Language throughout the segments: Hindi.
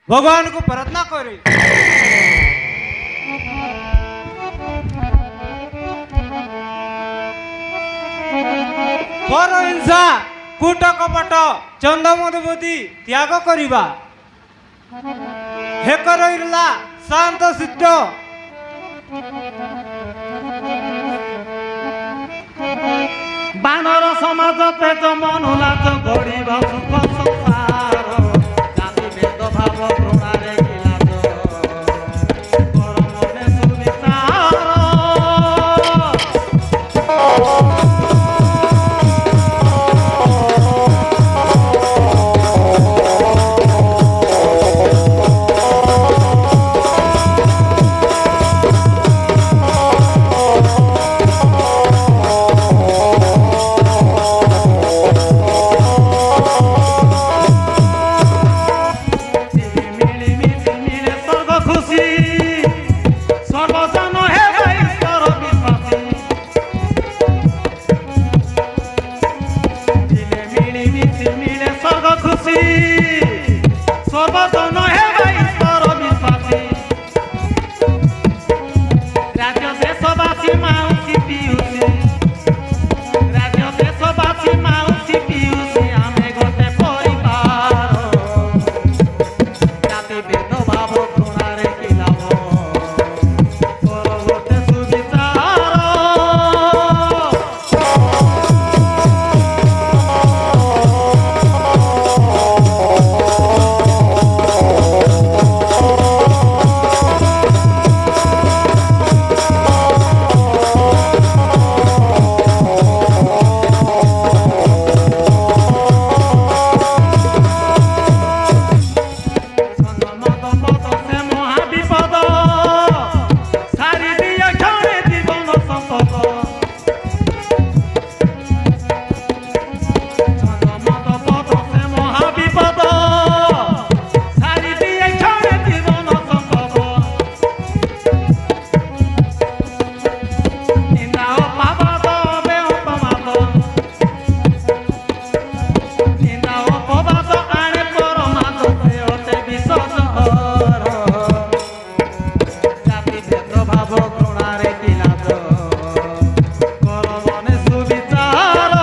भगवान को प्रार्थना करे पर हिंसा कूट कपट चंद मधुमती त्याग करिबा हेक रहिला शांत शिष्ट बानर समाज तेज मनुलाच गढ़ा सुख संसार जाति भेद भाव घृणारे गिलाज कर मने सुविचार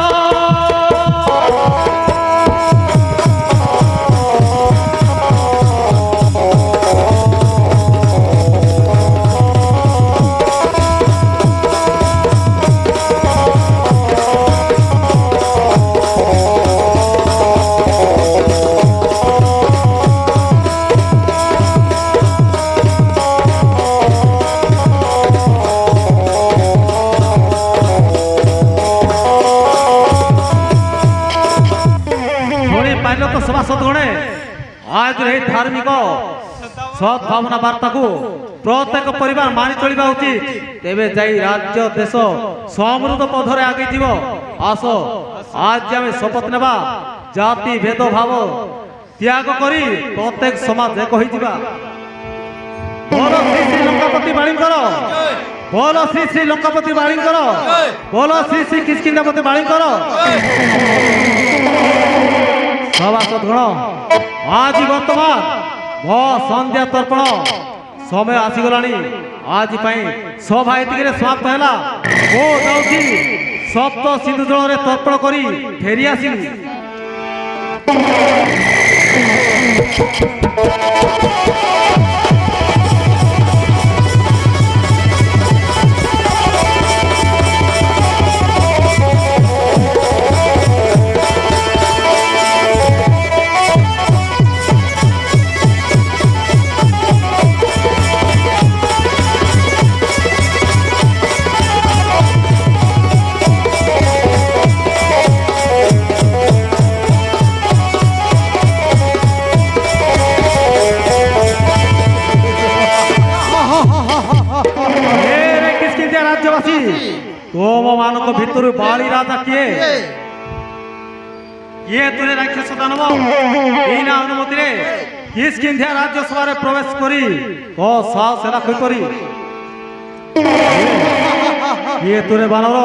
आज धार्मिक सद्भावना वार्ता को प्रत्येक परिवार मानि चलिबा उचित तेबे जाई राज्य देश समृद्ध पथरे आगे जीव आस आज आम शपथ नेबा जाति भेद भाव त्याग करी प्रत्येक समाज एक होई जीवा बोलो श्री श्री लंकापति बाणीकर बोलो श्री श्री लंकापति बाणीकर बोलो श्री श्री किष्किंधापति बाणीकर सभासदगण आज वर्तमान संध्या तर्पण समय आसीगलानी आज सभा एतिके समाप्त है ओ जाऊँगी सप्त सिंधु जल में तर्पण करी फेरी आसिली तुम मानक भितर बाली राजा किए ये तुरे राक्षस दानव बिना अनुमति रे किष्किंधा राज्य सभा रे प्रवेश करी को साहस राख करी ये तुरे बानर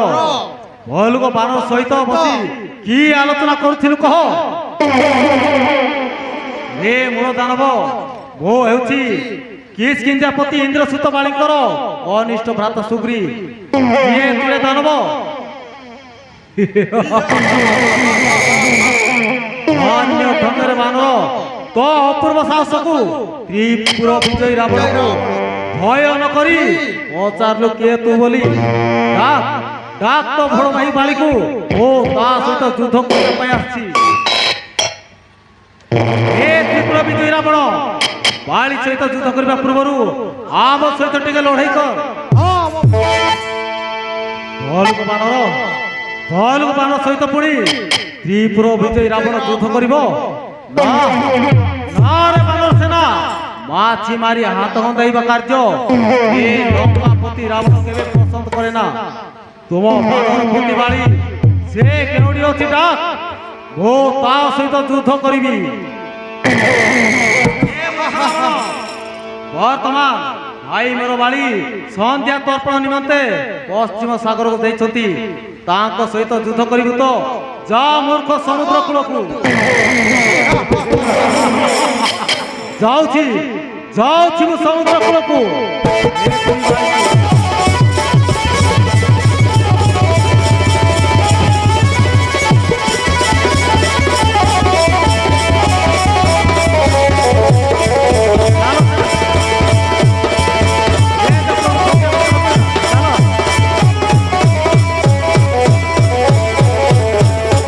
भलुक बानर सहित बसी की आलोचना करथिलु कह हे मूल दानव ମୁଁ ହେଉଛି କିଷ୍କିନ୍ଧ୍ୟାପତି ଇନ୍ଦ୍ରସୂତ ବାଳୀଙ୍କର ଅନିଷ୍ଟ ଭ୍ରାତ ସୁଗ୍ରୀ। କିଏ ତୁଳେ ଦାନବ? ଅନ୍ୟ ଢଙ୍ଗରେ ମାନର ତ ଅପୂର୍ବ ସାହସକୁ ତ୍ରିପୁର ବିଜୟୀ ରାବଣକୁ ଭୟ ନ କରି ପଚାରିଲୁ କିଏ ତୁ ବୋଲି। ଡାକ ତ ଭୋଳ ଭାଇ ବାଳିକୁ ଓ ତା ସହିତ ଯୁଦ୍ଧ କରିବା ପାଇଁ ଆସିଛି। ଏ ତ୍ରିପୁର ବିଜୟୀ ରାବଣ, ବାଳି ସହିତ ଯୁଦ୍ଧ କରିବା ପୂର୍ବରୁ ଆମ ସହିତ ଟିକେ ଲଢ଼େଇ କର। ଭଲୁକ ବାନର ସହିତ ପୁଣି ତ୍ରିପୁର ବିଜୟୀ ରାବଣ ଯୁଦ୍ଧ କରିବ? ନା ରେ ବାନର ସେନା, ମାଛି ମାରି ହାତ ହନ୍ଦାଇବା କାର୍ଯ୍ୟ ଏ ଲଙ୍କାପତି ରାବଣ କେବେ ପସନ୍ଦ କରେ ନା। ତୁମ ବାନର ପତି ବାଳି ସେ କେଉଁଠି ଅଛି? ଡାକ, ମୁଁ ତା ସହିତ ଯୁଦ୍ଧ କରିବି। ବର୍ତ୍ତମାନ ଭାଇ ମୋର ବାଳି ସନ୍ଧ୍ୟା ତର୍ପଣ ନିମନ୍ତେ ପଶ୍ଚିମ ସାଗରକୁ ଯାଇଛନ୍ତି। ତାଙ୍କ ସହିତ ଯୁଦ୍ଧ କରିବୁ ତ ଯା ମୂର୍ଖ ସମୁଦ୍ର କୂଳକୁ। ଯାଉଛି ମୁଁ ସମୁଦ୍ର କୂଳକୁ।